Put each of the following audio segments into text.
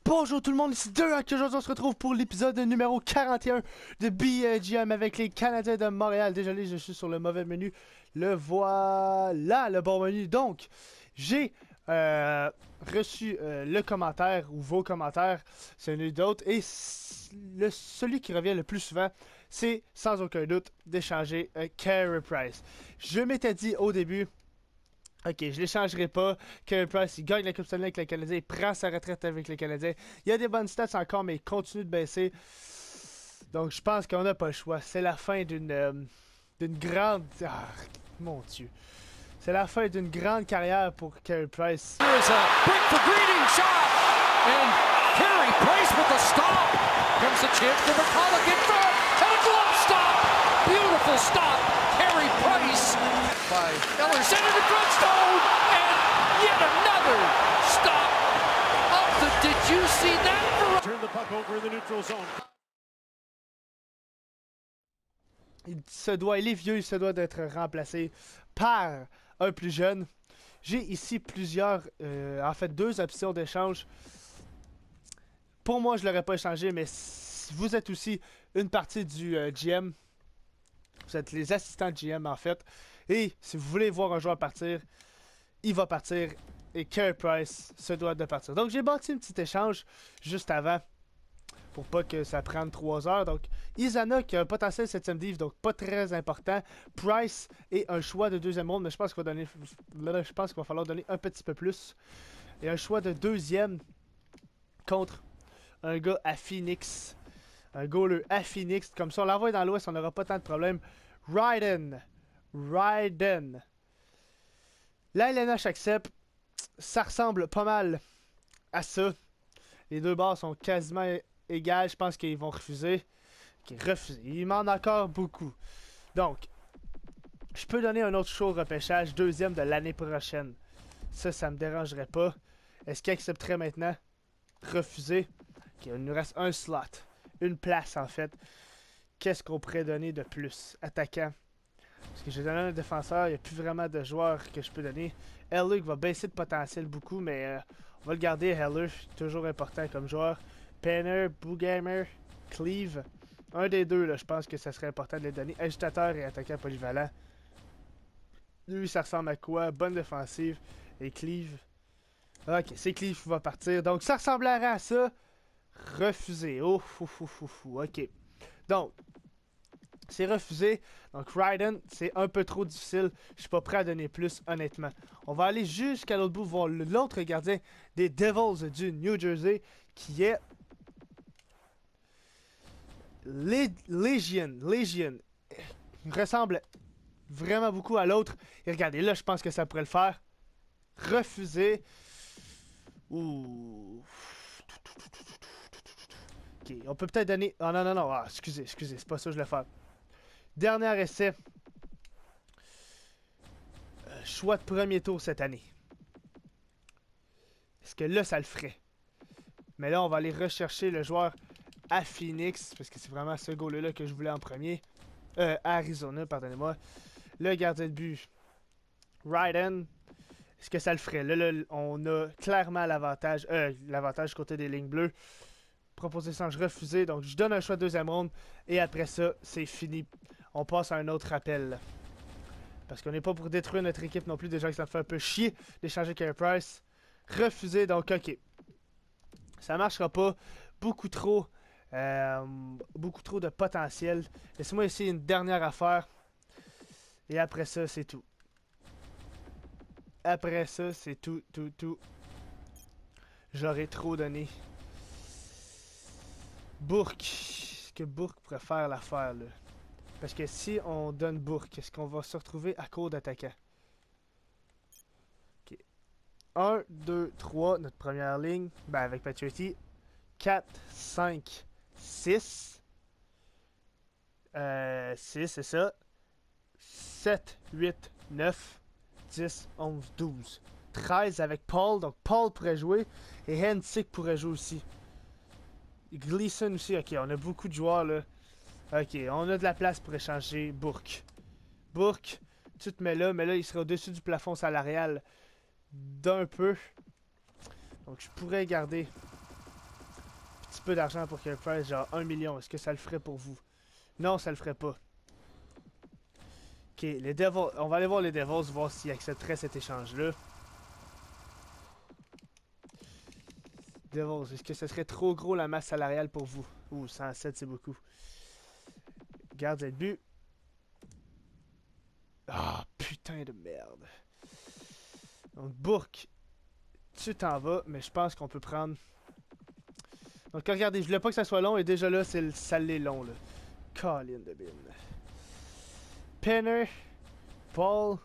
Bonjour tout le monde, ici Durak, aujourd'hui on se retrouve pour l'épisode numéro 41 de BGM avec les Canadiens de Montréal. Désolé, je suis sur le mauvais menu. Le voilà, le bon menu. Donc, j'ai reçu le commentaire, ou vos commentaires, c'est un d'autres. Et celui qui revient le plus souvent, c'est sans aucun doute d'échanger Carey Price. Je m'étais dit au début... Ok, je l'échangerai pas. Carey Price, il gagne la Coupe Stanley avec les Canadiens, il prend sa retraite avec les Canadiens. Il y a des bonnes stats encore, mais il continue de baisser. Donc, je pense qu'on n'a pas le choix. C'est la fin d'une grande... Ah, mon Dieu. C'est la fin d'une grande carrière pour Carey Price. Here's a quick for Greening shot, and Carey Price with the stop. Comes a chance for McCulloch in front, and a glove stop. Beautiful stop, Carey Price. Eller centered in front, Stone, and yet another stop up the... Did you see that? Turn the puck over in the neutral zone. Il est vieux, il se doit d'être remplacé par un plus jeune. J'ai ici plusieurs, en fait 2 options d'échange. Pour moi, je ne l'aurais pas échangé, mais si vous êtes aussi une partie du GM. Vous êtes les assistants de GM en fait. Et si vous voulez voir un joueur partir, il va partir. Et Carey Price se doit de partir. Donc j'ai bâti un petit échange juste avant. Pour pas que ça prenne 3 heures. Donc Izana qui a un potentiel 7ème div. Donc pas très important. Price et un choix de 2e ronde. Mais je pense qu'il va donner. Là, je pense qu'il va falloir donner un petit peu plus. Et un choix de 2e contre un gars à Phoenix. Un goaler à Phoenix. Comme ça, on l'envoie dans l'ouest, on n'aura pas tant de problèmes. Ryden. La LNH accepte. Ça ressemble pas mal à ça. Les 2 barres sont quasiment égales. Je pense qu'ils vont refuser. Ok, refuser. Il m'en a encore beaucoup. Donc, je peux donner un autre show repêchage. 2e de l'année prochaine. Ça me dérangerait pas. Est-ce qu'il accepterait maintenant? Refuser. Ok, il nous reste un slot. Une place en fait. Qu'est-ce qu'on pourrait donner de plus? Attaquant. Parce que j'ai donné un défenseur, il n'y a plus vraiment de joueurs que je peux donner. Heller va baisser de potentiel beaucoup, mais on va le garder. Heller, toujours important comme joueur. Penner, Boogamer, Cleave. Un des deux, là, je pense que ça serait important de les donner. Agitateur et attaquant polyvalent. Lui, ça ressemble à quoi? Bonne défensive. Et Cleave. Ok, c'est Cleave qui va partir. Donc, ça ressemblerait à ça. Refusé. Oh, ok. Donc, c'est refusé. Donc, Ryden, c'est un peu trop difficile. Je suis pas prêt à donner plus, honnêtement. On va aller jusqu'à l'autre bout, voir l'autre gardien des Devils du New Jersey, qui est Legion. Il ressemble vraiment beaucoup à l'autre. Et regardez, là, je pense que ça pourrait le faire. Refusé. Ouh. Ok, on peut peut-être donner... Oh non. Ah, excusez, c'est pas ça que je voulais faire. Dernier essai. Choix de premier tour cette année. Est-ce que là, ça le ferait? Mais là, on va aller rechercher le joueur à Phoenix. Parce que c'est vraiment ce goal-là que je voulais en premier. À Arizona, pardonnez-moi. Le gardien de but. Ryden. Est-ce que ça le ferait? Là, on a clairement l'avantage. L'avantage côté des lignes bleues. Proposition refusée. Donc, je donne un choix de 2e ronde. Et après ça, c'est fini. On passe à un autre appel. Parce qu'on n'est pas pour détruire notre équipe non plus. Déjà que ça me fait un peu chier d'échanger Carey Price. Refusé. Donc, ok. Ça marchera pas. Beaucoup trop de potentiel. Laissez-moi essayer une dernière affaire. Et après ça, c'est tout. Après ça, c'est tout. J'aurais trop donné. Bourque. Est-ce que Bourque pourrait faire l'affaire, là? Parce que si on donne Bourque, est-ce qu'on va se retrouver à court d'attaquant? Ok. 1, 2, 3, notre première ligne. Ben, avec Patriotty. 4, 5, 6. 6, c'est ça. 7, 8, 9, 10, 11, 12. 13 avec Paul. Donc Paul pourrait jouer. Et Hensick pourrait jouer aussi. Gleason aussi. Ok, on a beaucoup de joueurs là. Ok, on a de la place pour échanger Bourque. Bourque, tu te mets là, mais là, il serait au-dessus du plafond salarial d'un peu. Donc, je pourrais garder un petit peu d'argent pour Carey Price, genre 1 million. Est-ce que ça le ferait pour vous? Non, ça le ferait pas. Ok, les Devils, on va aller voir les Devils, voir s'ils accepteraient cet échange-là. Devils, est-ce que ce serait trop gros la masse salariale pour vous? Ouh, 107, c'est beaucoup. Gardien de but. Ah, putain de merde. Donc, Bourque, tu t'en vas, mais je pense qu'on peut prendre... Donc, regardez, je voulais pas que ça soit long, et déjà là, ça l'est long, là. Colin de bin. Penner, Paul.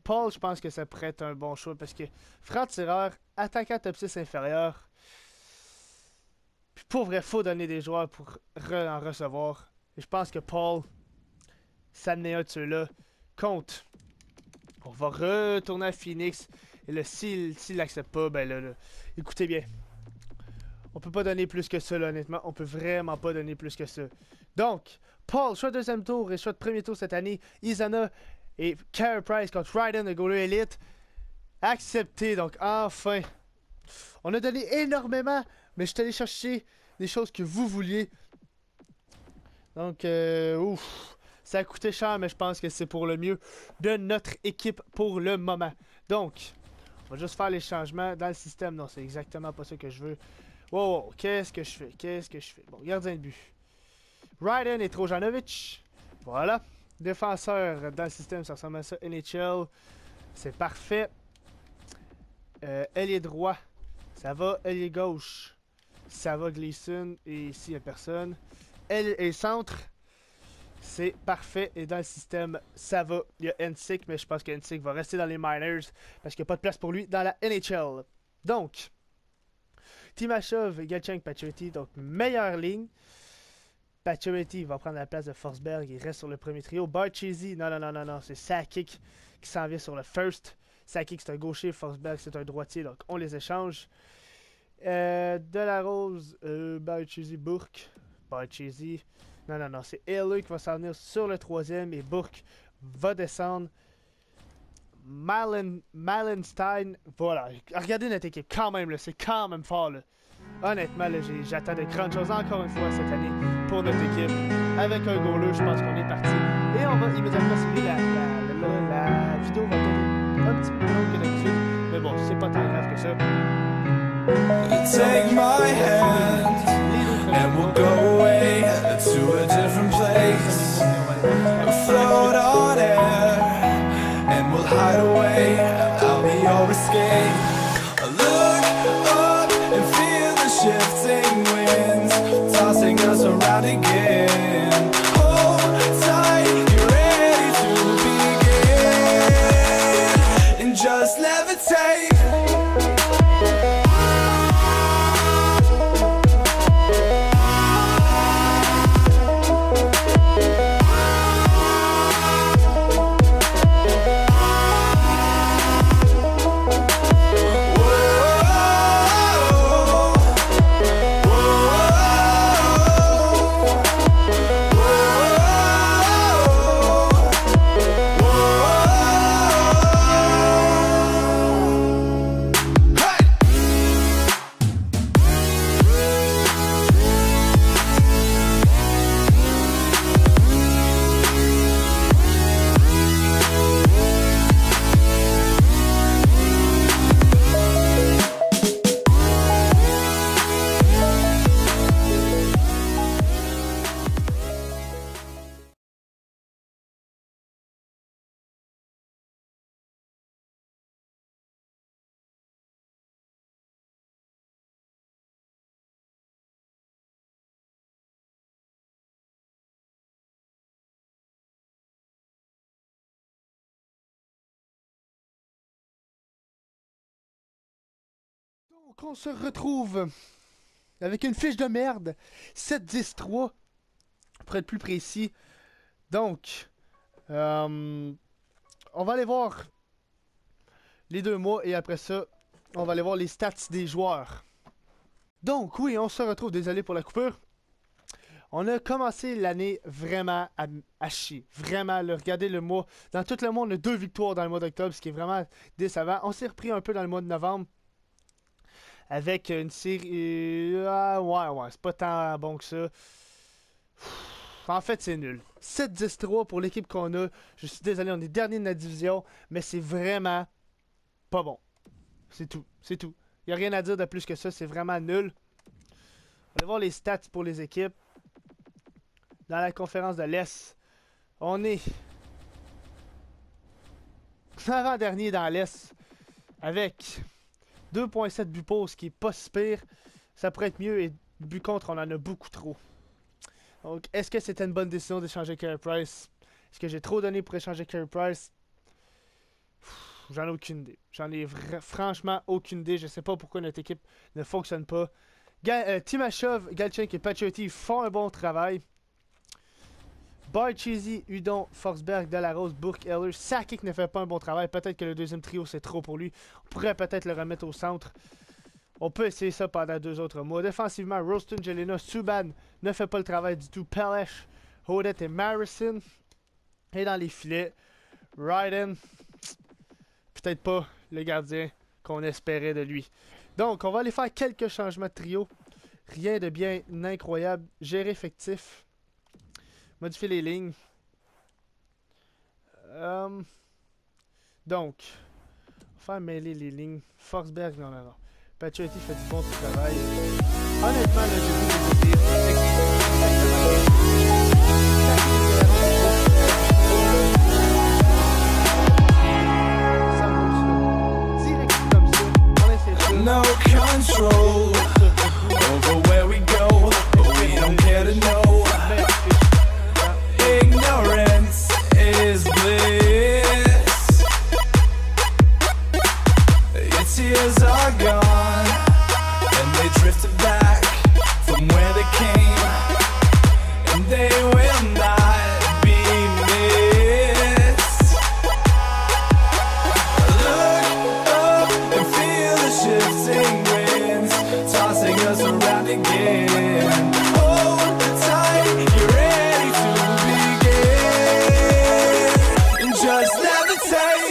Paul, je pense que ça pourrait être un bon choix, parce que franc-tireur, attaquant top 6 inférieur. Puis pour vrai, faut donner des joueurs pour en recevoir. Et je pense que Paul, ça n'est un de ceux-là. Compte. On va retourner à Phoenix. Et là, s'il l'accepte pas, ben là, écoutez bien. On peut pas donner plus que ça, là, honnêtement. On peut vraiment pas donner plus que ça. Donc, Paul, choix de deuxième tour et choix de premier tour cette année. Izana et Carey Price contre Ryden, le goaler élite. Accepté, donc enfin. On a donné énormément, mais je suis allé chercher des choses que vous vouliez. Donc, ouf. Ça a coûté cher, mais je pense que c'est pour le mieux de notre équipe pour le moment. Donc, on va juste faire les changements dans le système. Non, c'est exactement pas ça que je veux. Wow, qu'est-ce que je fais? Qu'est-ce que je fais? Bon, gardien de but. Ryden et Trojanovic. Voilà. Défenseur dans le système, ça ressemble à ça. NHL. C'est parfait. Ailier droit. Ça va. Ailier gauche. Ça va. Gleason. Et ici, il n'y a personne. Ailier et centre. C'est parfait. Et dans le système, ça va. Il y a Ensik, mais je pense que Ensik va rester dans les minors parce qu'il n'y a pas de place pour lui dans la NHL. Donc, Timashov, Galchenyuk, Pacioretty. Donc, meilleure ligne. Pacioretty va prendre la place de Forsberg. Il reste sur le premier trio. Barchesi, non. C'est Sakic qui s'en vient sur le first. Sakic, c'est un gaucher. Forsberg, c'est un droitier. Donc, on les échange. Delarose, Barchesi, Bourque. Barchesi. Non. C'est Haller qui va s'en venir sur le troisième. Et Bourque va descendre. Malenstein. Voilà. Regardez notre équipe. Quand même, là. C'est quand même fort, là. Honnêtement, là, j'attends de grandes choses encore une fois cette année pour notre équipe. Avec un goaler, je pense qu'on est parti. Et on va immédiatement signer la vidéo va être un petit peu plus longue que d'habitude. Mais bon, c'est pas tant grave que ça. Take my hand and we'll go away to a different place. Float on air and we'll hide away. I'll be your escape. Look up and feel the shifting winds tossing us around again. Hold tight, get ready to begin and just levitate. Donc, on se retrouve avec une fiche de merde. 7-10-3. Pour être plus précis. Donc, on va aller voir les 2 mois et après ça, on va aller voir les stats des joueurs. Donc, oui, on se retrouve. Désolé pour la coupure. On a commencé l'année vraiment à chier. Vraiment, là, regardez le mois. Dans tout le monde, on a 2 victoires dans le mois d'octobre, ce qui est vraiment décevant. On s'est repris un peu dans le mois de novembre. Avec une série... ouais, c'est pas tant bon que ça. En fait, c'est nul. 7-10-3 pour l'équipe qu'on a. Je suis désolé, on est dernier de la division, mais c'est vraiment pas bon. C'est tout. C'est tout. Il n'y a rien à dire de plus que ça. C'est vraiment nul. On va voir les stats pour les équipes. Dans la conférence de l'Est, on est avant-dernier dans l'Est avec 2.7 buts pour, ce qui est pas si pire. Ça pourrait être mieux et buts contre, on en a beaucoup trop. Donc, est-ce que c'était une bonne décision d'échanger Carey Price? Est-ce que j'ai trop donné pour échanger Carey Price? J'en ai aucune idée. J'en ai franchement aucune idée. Je sais pas pourquoi notre équipe ne fonctionne pas. Timashov, Galchenyuk et Pacioretty font un bon travail. Barchezy, Udon, Forsberg, Delarose, Burke, Eller, Sakic ne fait pas un bon travail. Peut-être que le deuxième trio c'est trop pour lui. On pourrait peut-être le remettre au centre. On peut essayer ça pendant 2 autres mois. Défensivement, Roston, Jelena, Subban ne fait pas le travail du tout. Pelech, Hodet et Marison. Et dans les filets, Ryden, peut-être pas le gardien qu'on espérait de lui. Donc, on va aller faire quelques changements de trio. Rien de bien incroyable. Gérer effectif. Modifier les lignes. Donc, on va faire mêler les lignes. Forsberg, non. Pacioretty fait du bon travail. Honnêtement, là, j'ai vu les direct comme ça. On essaie de... No control over where we go, but we don't care to know. Ignorance is bliss. Your tears are gone, and they drifted back from where they came, and they will not be missed. Look up and feel the shifting winds tossing us around again. Hold tight, you're ready to begin, and just levitate.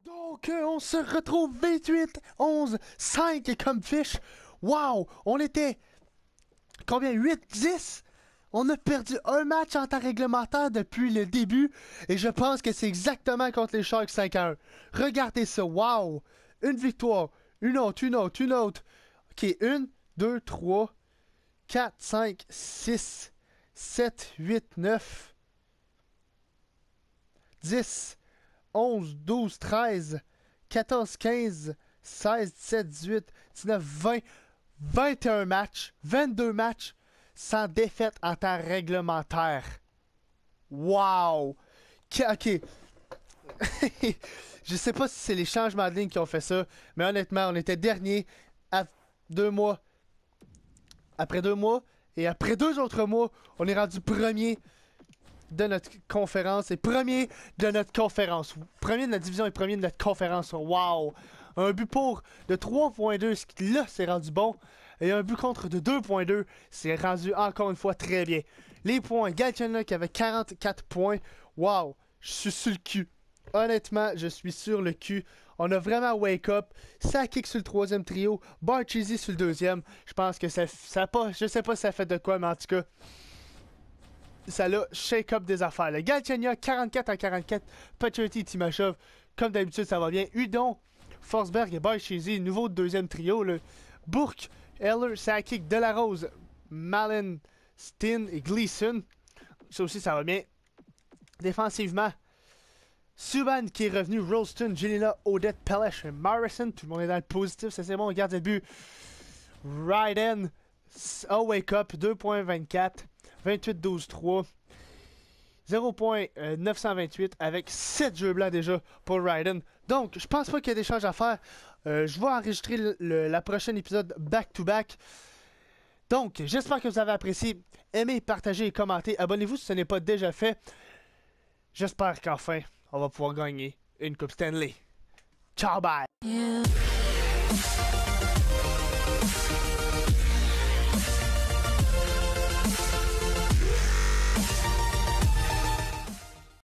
Donc, on se retrouve 28-11-5 comme fiche. Wow! On était... Combien? 8-10? On a perdu un match en temps réglementaire depuis le début. Et je pense que c'est exactement contre les Sharks 5-1. Regardez ça. Wow! Une victoire. Une autre. Ok, 1, 2, 3, 4, 5, 6, 7, 8, 9, 10... 11, 12, 13, 14, 15, 16, 17, 18, 19, 20, 21 matchs, 22 matchs sans défaite en temps réglementaire. Wow! Ok. Je sais pas si c'est les changements de ligne qui ont fait ça, mais honnêtement, on était dernier à 2 mois. Après 2 mois, et après 2 autres mois, on est rendu premier de notre conférence et premier de notre conférence. Premier de notre division et premier de notre conférence. Wow! Un but pour de 3.2, ce qui là c'est rendu bon. Et un but contre de 2.2, c'est rendu encore une fois très bien. Les points, Galchenyuk avait 44 points. Wow! je suis sur le cul. Honnêtement, je suis sur le cul. On a vraiment wake up. Ça kick sur le troisième trio. Barcheesy sur le deuxième. Je pense que ça a pas... Je sais pas si ça fait de quoi, mais en tout cas... Ça l'a shake up des affaires. Le Galchenyuk, 44-44. Pacioretty, Timashov. Comme d'habitude, ça va bien. Udon, Forsberg et Barcheesy. Nouveau deuxième trio. Le Bourque, Eller, Sakic, Delarose, Malin, Stin et Gleason. Ça aussi, ça va bien. Défensivement, Subban qui est revenu, Rolston, Jelena, Odette, Pelech et Morrison. Tout le monde est dans le positif, ça c'est bon. Gardien de but, Ryden, wake up, 2.24, 28-12-3, 0.928 avec 7 jeux blancs déjà pour Ryden. Donc, je pense pas qu'il y a d'échanges à faire. Je vais enregistrer la prochaine épisode back-to-back. Donc, j'espère que vous avez apprécié. Aimez, partagez et commentez. Abonnez-vous si ce n'est pas déjà fait. J'espère qu'enfin, on va pouvoir gagner une Coupe Stanley. Ciao, bye! Yeah.